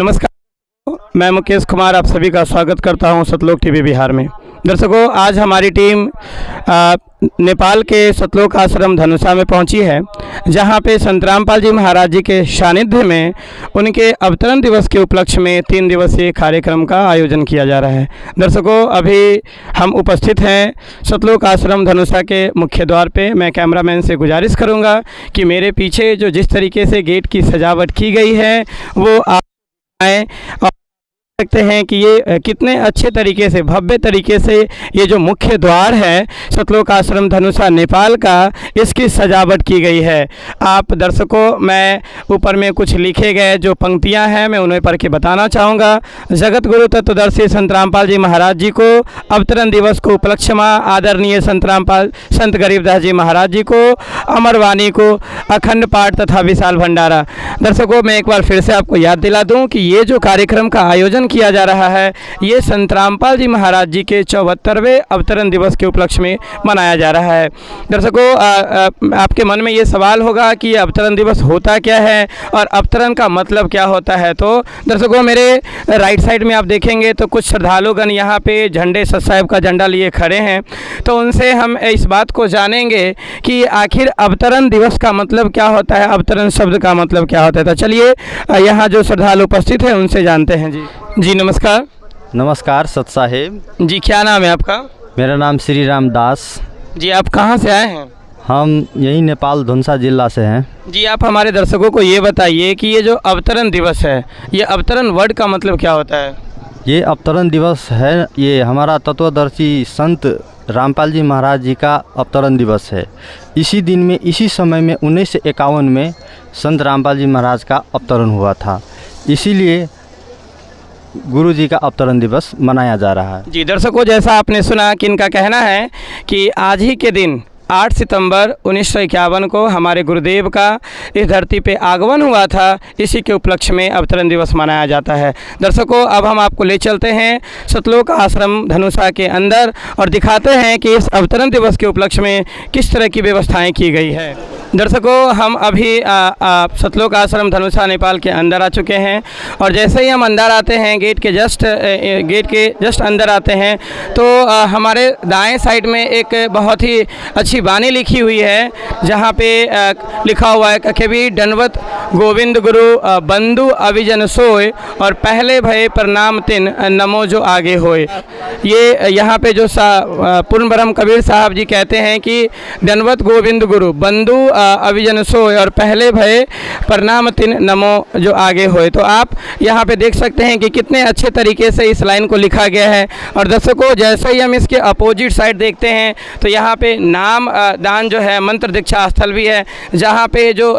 नमस्कार, मैं मुकेश कुमार आप सभी का स्वागत करता हूं सतलोक टीवी बिहार में। दर्शकों, आज हमारी टीम नेपाल के सतलोक आश्रम धनुषा में पहुंची है, जहां पे संत रामपाल जी महाराज जी के सानिध्य में उनके अवतरण दिवस के उपलक्ष्य में 3 दिवसीय कार्यक्रम का आयोजन किया जा रहा है। दर्शकों, अभी हम उपस्थित हैं सतलोक आश्रम धनुषा के मुख्य द्वार पे। मैं कैमरामैन से गुजारिश करूंगा कि मेरे पीछे जो जिस तरीके से गेट की सजावट की गई है वो आप और सकते हैं कि ये कितने अच्छे तरीके से, भव्य तरीके से ये जो मुख्य द्वार है सतलोक आश्रम धनुषा नेपाल का, इसकी सजावट की गई है। आप दर्शकों, मैं ऊपर में कुछ लिखे गए जो पंक्तियां हैं मैं उन्हें पढ़ के बताना चाहूँगा। जगत गुरु तत्वदर्शी संत रामपाल जी महाराज जी को अवतरण दिवस को उपलक्ष्य में आदरणीय संत गरीबदास जी महाराज जी को अमरवाणी को अखंड पाठ तथा विशाल भंडारा। दर्शकों, मैं एक बार फिर से आपको याद दिला दूँ कि ये जो कार्यक्रम का आयोजन किया जा रहा है ये संत रामपाल जी महाराज जी के 74वें अवतरण दिवस के उपलक्ष्य में मनाया जा रहा है। दर्शकों, आपके मन में ये सवाल होगा कि अवतरण दिवस होता क्या है और अवतरण का मतलब क्या होता है। तो दर्शकों, मेरे राइट साइड में आप देखेंगे तो कुछ श्रद्धालुगण यहाँ पे झंडे सत साहिब का झंडा लिए खड़े हैं, तो उनसे हम इस बात को जानेंगे कि आखिर अवतरण दिवस का मतलब क्या होता है, अवतरण शब्द का मतलब क्या होता है। तो चलिए यहाँ जो श्रद्धालु उपस्थित हैं उनसे जानते हैं। जी नमस्कार। नमस्कार सत साहेब जी, क्या नाम है आपका? मेरा नाम श्री राम दास। जी, आप कहाँ से आए हैं? हम यही नेपाल धनुषा जिला से हैं। जी, आप हमारे दर्शकों को ये बताइए कि ये जो अवतरण दिवस है, ये अवतरण वर्ड का मतलब क्या होता है? ये अवतरण दिवस है, ये हमारा तत्वदर्शी संत रामपाल जी महाराज जी का अवतरण दिवस है। इसी दिन में, इसी समय में 1951 में संत रामपाल जी महाराज का अवतरण हुआ था, इसीलिए गुरु जी का अवतरण दिवस मनाया जा रहा है। जी दर्शकों, जैसा आपने सुना कि इनका कहना है कि आज ही के दिन 8 सितंबर 1951 को हमारे गुरुदेव का इस धरती पे आगमन हुआ था, इसी के उपलक्ष्य में अवतरण दिवस मनाया जाता है। दर्शकों, अब हम आपको ले चलते हैं सतलोक आश्रम धनुषा के अंदर और दिखाते हैं कि इस अवतरण दिवस के उपलक्ष्य में किस तरह की व्यवस्थाएं की गई है। दर्शकों, हम अभी सतलोक आश्रम धनुषा नेपाल के अंदर आ चुके हैं और जैसे ही हम अंदर आते हैं, गेट के जस्ट अंदर आते हैं तो हमारे दाएं साइड में एक बहुत ही अच्छी वाणी लिखी हुई है, जहाँ पे लिखा हुआ है कभी दंडवत गोविंद गुरु बंधु अभिजन सोय और पहले भय प्रणाम तिन नमो जो आगे होए। ये यहाँ पे जो पूर्ण ब्रह्म कबीर साहब जी कहते हैं कि दंडवत गोविंद गुरु बंधु अभिजन सोय और पहले भय प्रणाम तिन नमो जो आगे होए। तो आप यहाँ पे देख सकते हैं कि कितने अच्छे तरीके से इस लाइन को लिखा गया है। और दर्शकों, जैसे ही हम इसके अपोजिट साइड देखते हैं तो यहाँ पे नाम दान जो है मंत्र दीक्षा स्थल भी है, जहाँ पे जो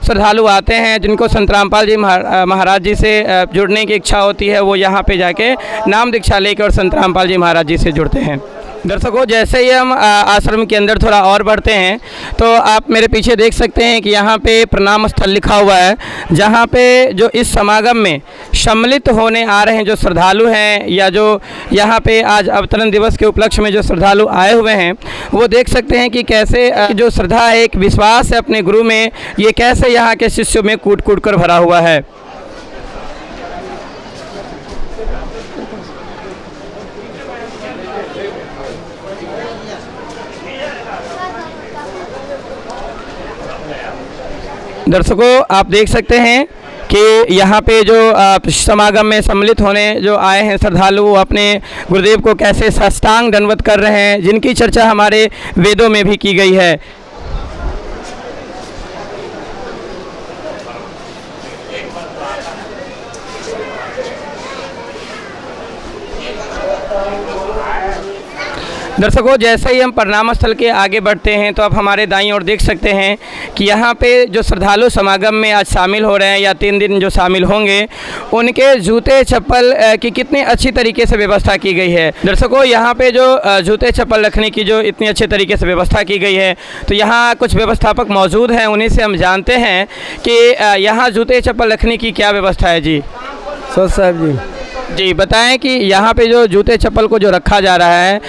श्रद्धालु आते हैं जिनको संत रामपाल जी महाराज जी से जुड़ने की इच्छा होती है, वो यहाँ पे जाके नाम दीक्षा लेकर और संत रामपाल जी महाराज जी से जुड़ते हैं। दर्शकों, जैसे ही हम आश्रम के अंदर थोड़ा और बढ़ते हैं तो आप मेरे पीछे देख सकते हैं कि यहाँ पे प्रणाम स्थल लिखा हुआ है, जहाँ पे जो इस समागम में सम्मिलित होने आ रहे हैं जो श्रद्धालु हैं या जो यहाँ पे आज अवतरण दिवस के उपलक्ष्य में जो श्रद्धालु आए हुए हैं, वो देख सकते हैं कि कैसे जो श्रद्धा है, एक विश्वास है अपने गुरु में, ये कैसे यहाँ के शिष्यों में कूट कूट कर भरा हुआ है। दर्शकों, आप देख सकते हैं कि यहाँ पे जो समागम में सम्मिलित होने जो आए हैं श्रद्धालु, वो अपने गुरुदेव को कैसे साष्टांग दंडवत कर रहे हैं, जिनकी चर्चा हमारे वेदों में भी की गई है। दर्शकों, जैसे ही हम प्रणाम स्थल के आगे बढ़ते हैं तो आप हमारे दाईं ओर देख सकते हैं कि यहाँ पे जो श्रद्धालु समागम में आज शामिल हो रहे हैं या 3 दिन जो शामिल होंगे, उनके जूते चप्पल की कितनी अच्छी तरीके से व्यवस्था की गई है। दर्शकों, यहाँ पे जो जूते चप्पल रखने की जो इतनी अच्छे तरीके से व्यवस्था की गई है, तो यहाँ कुछ व्यवस्थापक मौजूद हैं, उन्हीं से हम जानते हैं कि यहाँ जूते चप्पल रखने की क्या व्यवस्था है। जी सर साहब जी बताएं कि यहाँ पे जो जूते चप्पल को जो रखा जा रहा है,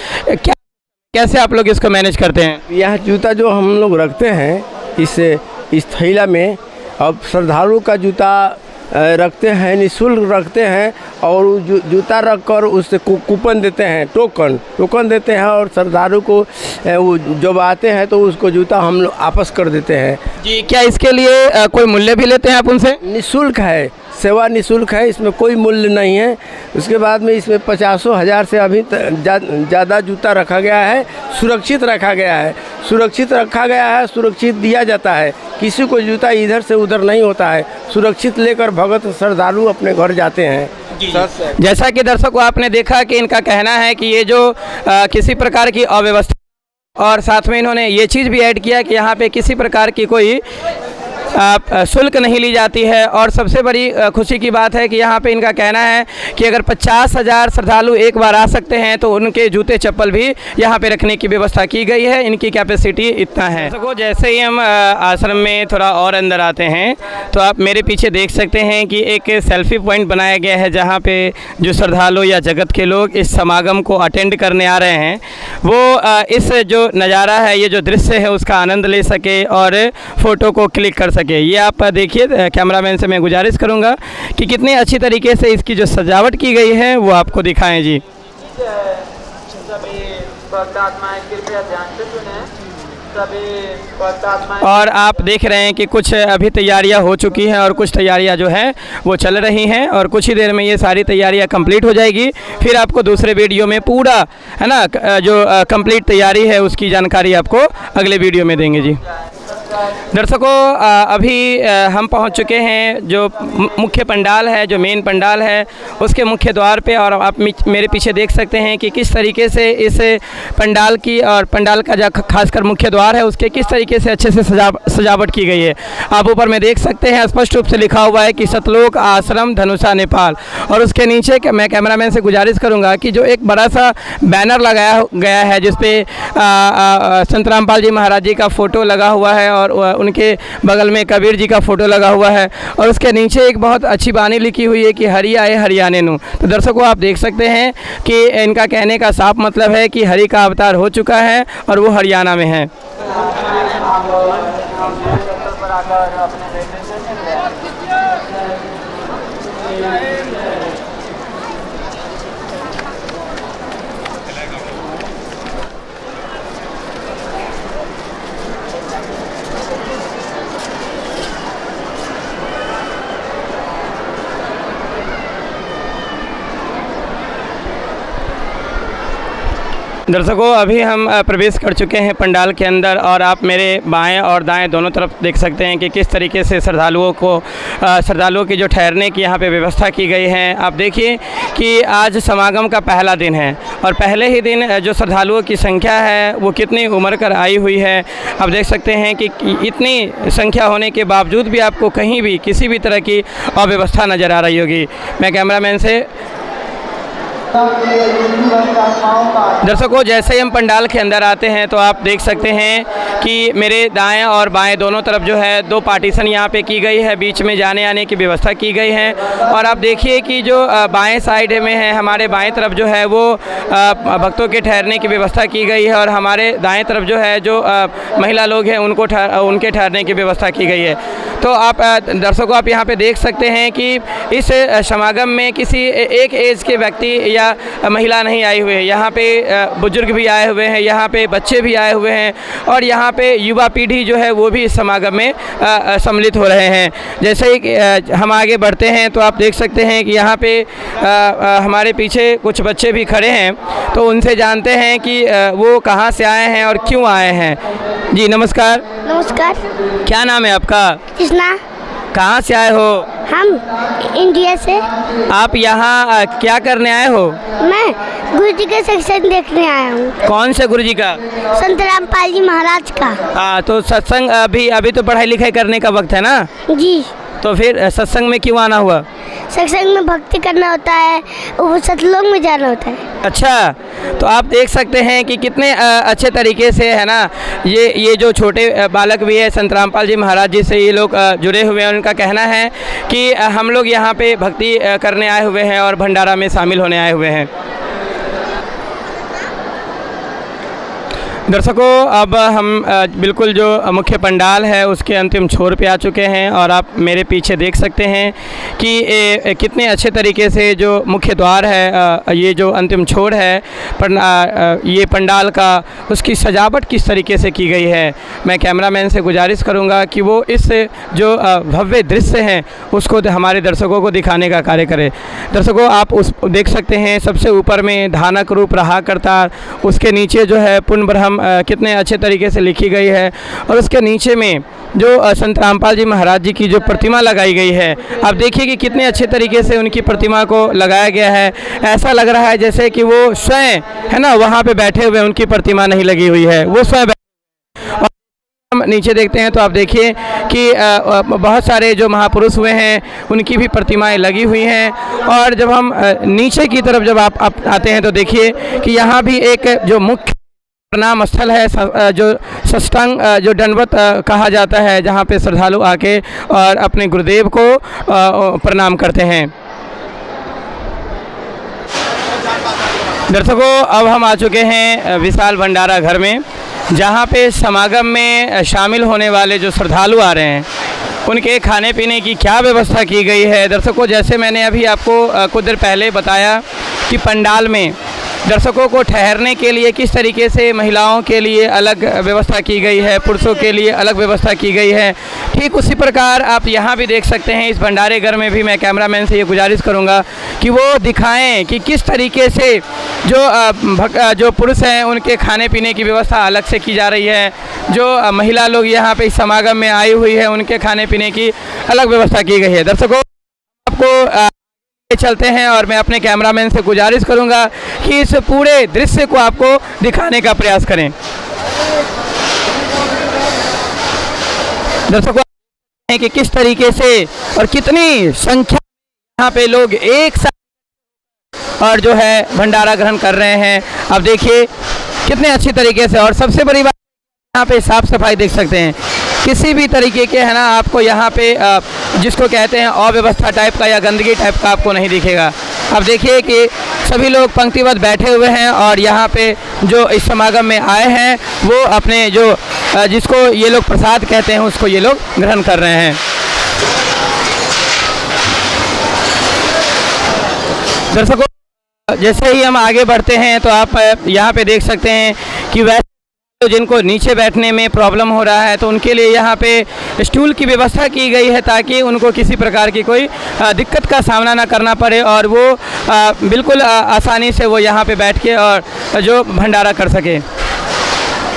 कैसे आप लोग इसको मैनेज करते हैं? यह जूता जो हम लोग रखते हैं इस थैला में, अब श्रद्धालु का जूता रखते हैं, निःशुल्क रखते हैं और जूता रख कर उससे कूपन देते हैं, टोकन देते हैं और श्रद्धालु को वो जब आते हैं तो उसको जूता हम लोग वापस कर देते हैं। जी, क्या इसके लिए कोई मूल्य भी लेते हैं आप उनसे? निःशुल्क है, सेवा निःशुल्क है, इसमें कोई मूल्य नहीं है। उसके बाद में इसमें 50,000 से अभी ज़्यादा जूता रखा गया है, सुरक्षित रखा गया है, सुरक्षित दिया जाता है। किसी को जूता इधर से उधर नहीं होता है, सुरक्षित लेकर भगत श्रद्धालु अपने घर जाते हैं। जैसा कि दर्शकों आपने देखा कि इनका कहना है कि ये जो किसी प्रकार की अव्यवस्था, और साथ में इन्होंने ये चीज़ भी ऐड किया कि यहाँ पे किसी प्रकार की कोई शुल्क नहीं ली जाती है। और सबसे बड़ी खुशी की बात है कि यहाँ पे इनका कहना है कि अगर 50,000 श्रद्धालु एक बार आ सकते हैं तो उनके जूते चप्पल भी यहाँ पे रखने की व्यवस्था की गई है। इनकी कैपेसिटी इतना है। तो जैसे ही हम आश्रम में थोड़ा और अंदर आते हैं तो आप मेरे पीछे देख सकते हैं कि एक सेल्फी पॉइंट बनाया गया है, जहाँ पे जो श्रद्धालु या जगत के लोग इस समागम को अटेंड करने आ रहे हैं वो इस जो नज़ारा है, ये जो दृश्य है, उसका आनंद ले सके और फ़ोटो को क्लिक कर सके। ये आप देखिए, कैमरामैन से मैं गुजारिश करूंगा कि कितने अच्छी तरीके से इसकी जो सजावट की गई है वो आपको दिखाएं। जी, और आप देख रहे हैं कि कुछ अभी तैयारियां हो चुकी हैं और कुछ तैयारियां जो हैं वो चल रही हैं और कुछ ही देर में ये सारी तैयारियां कंप्लीट हो जाएगी। फिर आपको दूसरे वीडियो में पूरा, है ना, जो कंप्लीट तैयारी है उसकी जानकारी आपको अगले वीडियो में देंगे। जी दर्शकों, अभी हम पहुंच चुके हैं जो मुख्य पंडाल है, जो मेन पंडाल है, उसके मुख्य द्वार पे। और आप मेरे पीछे देख सकते हैं कि किस तरीके से इस पंडाल की और पंडाल का जो खासकर मुख्य द्वार है उसके किस तरीके से अच्छे से सजावट की गई है। आप ऊपर में देख सकते हैं स्पष्ट रूप से लिखा हुआ है कि सतलोक आश्रम धनुषा नेपाल। और उसके नीचे मैं कैमरामैन से गुजारिश करूँगा कि जो एक बड़ा सा बैनर लगाया गया है जिसपे संत रामपाल जी महाराज जी का फ़ोटो लगा हुआ है और उनके बगल में कबीर जी का फ़ोटो लगा हुआ है और उसके नीचे एक बहुत अच्छी बानी लिखी हुई है कि हरि आए हरियाणे नु। तो दर्शकों आप देख सकते हैं कि इनका कहने का साफ मतलब है कि हरि का अवतार हो चुका है और वो हरियाणा में है। दर्शकों अभी हम प्रवेश कर चुके हैं पंडाल के अंदर और आप मेरे बाएं और दाएं दोनों तरफ देख सकते हैं कि किस तरीके से श्रद्धालुओं की जो ठहरने की यहाँ पे व्यवस्था की गई है। आप देखिए कि आज समागम का पहला दिन है और पहले ही दिन जो श्रद्धालुओं की संख्या है वो कितनी उमड़ कर आई हुई है। आप देख सकते हैं कि इतनी संख्या होने के बावजूद भी आपको कहीं भी किसी भी तरह की अव्यवस्था नज़र आ रही होगी। मैं कैमरामैन से दर्शकों जैसे ही हम पंडाल के अंदर आते हैं तो आप देख सकते हैं कि मेरे दाएं और बाएं दोनों तरफ जो है दो पार्टीशन यहाँ पे की गई है, बीच में जाने आने की व्यवस्था की गई है। और आप देखिए कि जो बाएं साइड में है, हमारे बाएं तरफ जो है वो भक्तों के ठहरने की व्यवस्था की गई है और हमारे दाएं तरफ जो है जो महिला लोग हैं उनके ठहरने की व्यवस्था की गई है। तो आप दर्शकों आप यहाँ पे देख सकते हैं कि इस समागम में किसी एक एज के व्यक्ति या महिला नहीं आई हुई है। यहाँ पे बुजुर्ग भी आए हुए हैं, यहाँ पे बच्चे भी आए हुए हैं और यहाँ पे युवा पीढ़ी जो है वो भी इस समागम में सम्मिलित हो रहे हैं। जैसे ही हम आगे बढ़ते हैं तो आप देख सकते हैं कि यहाँ पे हमारे पीछे कुछ बच्चे भी खड़े हैं, तो उनसे जानते हैं कि वो कहाँ से आए हैं और क्यों आए हैं। जी नमस्कार। नमस्कार। क्या नाम है आपका? कृष्णा। कहाँ से आए हो? हम इंडिया से। आप यहाँ क्या करने आए हो? मैं गुरु जी का सेक्शन देखने आया हूँ। कौन से गुरु जी का? संत रामपाल जी महाराज का। हाँ, तो सत्संग अभी तो पढ़ाई लिखाई करने का वक्त है ना? जी। तो फिर सत्संग में क्यों आना हुआ? सत्संग में भक्ति करना होता है, वो सतलोक में जाना होता है। अच्छा, तो आप देख सकते हैं कि कितने अच्छे तरीके से, है ना, ये जो छोटे बालक भी है संत रामपाल जी महाराज जी से ये लोग जुड़े हुए हैं। उनका कहना है कि हम लोग यहाँ पे भक्ति करने आए हुए हैं और भंडारा में शामिल होने आए हुए हैं। दर्शकों, अब हम बिल्कुल जो मुख्य पंडाल है उसके अंतिम छोर पे आ चुके हैं और आप मेरे पीछे देख सकते हैं कि कितने अच्छे तरीके से जो मुख्य द्वार है, ये जो अंतिम छोर है ये पंडाल का, उसकी सजावट किस तरीके से की गई है। मैं कैमरामैन से गुजारिश करूंगा कि वो इस जो भव्य दृश्य हैं उसको हमारे दर्शकों को दिखाने का कार्य करें। दर्शकों, आप उस देख सकते हैं सबसे ऊपर में धानक रूप रहा करतार, उसके नीचे जो है पुण्य ब्रह्म कितने अच्छे तरीके से लिखी गई है और उसके नीचे में जो संत रामपाल जी महाराज जी की जो प्रतिमा लगाई गई है, आप देखिए कि कितने अच्छे तरीके से उनकी प्रतिमा को लगाया गया है। ऐसा लग रहा है जैसे कि वो स्वयं है ना वहाँ पे बैठे हुए, उनकी प्रतिमा नहीं लगी हुई है, वो स्वयं। और हम नीचे देखते हैं तो आप देखिए कि बहुत सारे जो महापुरुष हुए हैं उनकी भी प्रतिमाएं लगी हुई हैं। और जब हम नीचे की तरफ जब आप आते हैं तो देखिए कि यहाँ भी एक जो मुख्य प्रणाम स्थल है, जो सष्टांग जो दंडवत कहा जाता है, जहाँ पे श्रद्धालु आके और अपने गुरुदेव को प्रणाम करते हैं। दर्शकों, अब हम आ चुके हैं विशाल भंडारा घर में, जहाँ पे समागम में शामिल होने वाले जो श्रद्धालु आ रहे हैं उनके खाने पीने की क्या व्यवस्था की गई है। दर्शकों, जैसे मैंने अभी आपको कुछ देर पहले बताया कि पंडाल में दर्शकों को ठहरने के लिए किस तरीके से महिलाओं के लिए अलग व्यवस्था की गई है, पुरुषों के लिए अलग व्यवस्था की गई है, ठीक उसी प्रकार आप यहाँ भी देख सकते हैं। इस भंडारे घर में भी मैं कैमरामैन से ये गुजारिश करूँगा कि वो दिखाएं कि किस तरीके से जो पुरुष हैं उनके खाने पीने की व्यवस्था अलग से की जा रही है, जो महिला लोग यहाँ पे इस समागम में आई हुई है उनके खाने पीने की अलग व्यवस्था की गई है। दर्शकों, आपको चलते हैं और मैं अपने कैमरामैन से गुजारिश करूंगा कि इस पूरे दृश्य को आपको दिखाने का प्रयास करें। दर्शकों, कि किस तरीके से और कितनी संख्या यहाँ पे लोग एक साथ और जो है भंडारा ग्रहण कर रहे हैं। अब देखिए कितने अच्छी तरीके से, और सबसे बड़ी बात यहाँ पे साफ सफाई देख सकते हैं। किसी भी तरीके के है ना आपको यहाँ पे जिसको कहते हैं अव्यवस्था टाइप का या गंदगी टाइप का आपको नहीं दिखेगा। अब देखिए कि सभी लोग पंक्तिबद्ध बैठे हुए हैं और यहाँ पे जो इस समागम में आए हैं वो अपने जो जिसको ये लोग प्रसाद कहते हैं उसको ये लोग ग्रहण कर रहे हैं। दर्शकों, जैसे ही हम आगे बढ़ते हैं तो आप यहाँ पे देख सकते हैं कि वैसे तो जिनको नीचे बैठने में प्रॉब्लम हो रहा है तो उनके लिए यहाँ पे स्टूल की व्यवस्था की गई है ताकि उनको किसी प्रकार की कोई दिक्कत का सामना ना करना पड़े और वो बिल्कुल आसानी से वो यहाँ पे बैठ के और जो भंडारा कर सके।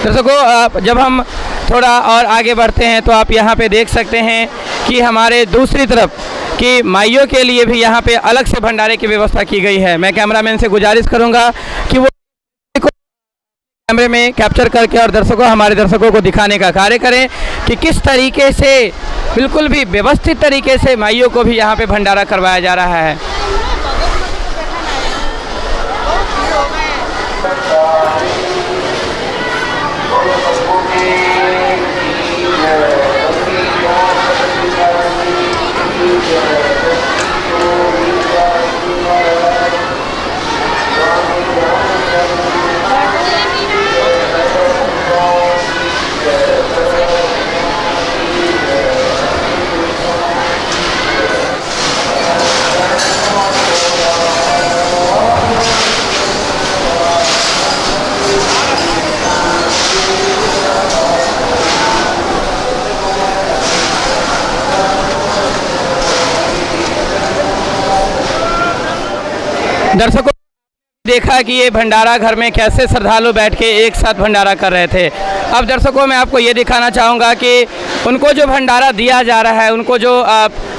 दर्शकों, जब हम थोड़ा और आगे बढ़ते हैं तो आप यहाँ पे देख सकते हैं कि हमारे दूसरी तरफ कि माइयों के लिए भी यहाँ पे अलग से भंडारे की व्यवस्था की गई है। मैं कैमरामैन से गुजारिश करूँगा कि वो कैमरे में कैप्चर करके और हमारे दर्शकों को दिखाने का कार्य करें कि किस तरीके से बिल्कुल भी व्यवस्थित तरीके से माइयों को भी यहाँ पे भंडारा करवाया जा रहा है। दर्शकों, देखा कि ये भंडारा घर में कैसे श्रद्धालु बैठ के एक साथ भंडारा कर रहे थे। अब दर्शकों, मैं आपको ये दिखाना चाहूँगा कि उनको जो भंडारा दिया जा रहा है, उनको जो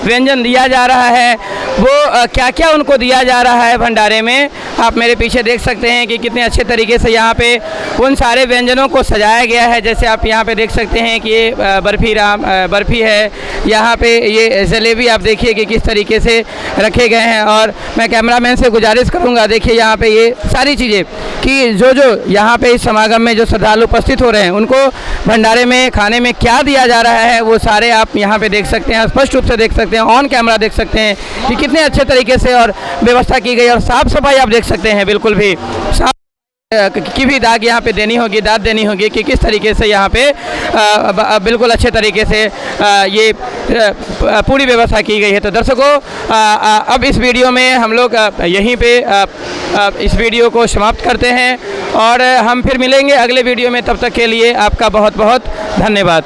व्यंजन दिया जा रहा है, वो क्या क्या उनको दिया जा रहा है भंडारे में। आप मेरे पीछे देख सकते हैं कि कितने अच्छे तरीके से यहाँ पे उन सारे व्यंजनों को सजाया गया है। जैसे आप यहाँ पे देख सकते हैं कि ये बर्फ़ी है, यहाँ पे ये जलेबी आप देखिए कि किस तरीके से रखे गए हैं। और मैं कैमरामैन से गुजारिश करूँगा, देखिए यहाँ पे ये सारी चीज़ें कि जो यहाँ पे इस समागम में जो श्रद्धालु उपस्थित हो रहे हैं उनको भंडारे में खाने में क्या दिया जा रहा है वो सारे आप यहाँ पे देख सकते हैं, स्पष्ट रूप से देख सकते हैं, ऑन कैमरा देख सकते हैं कि कितने अच्छे तरीके से और व्यवस्था की गई और साफ़ सफाई आप देख सकते हैं बिल्कुल भी साफ। की भी दाद यहाँ पे देनी होगी, दाद देनी होगी कि किस तरीके से यहाँ पे बिल्कुल अच्छे तरीके से ये पूरी व्यवस्था की गई है। तो दर्शकों, अब इस वीडियो में हम लोग यहीं पे इस वीडियो को समाप्त करते हैं और हम फिर मिलेंगे अगले वीडियो में। तब तक के लिए आपका बहुत बहुत धन्यवाद।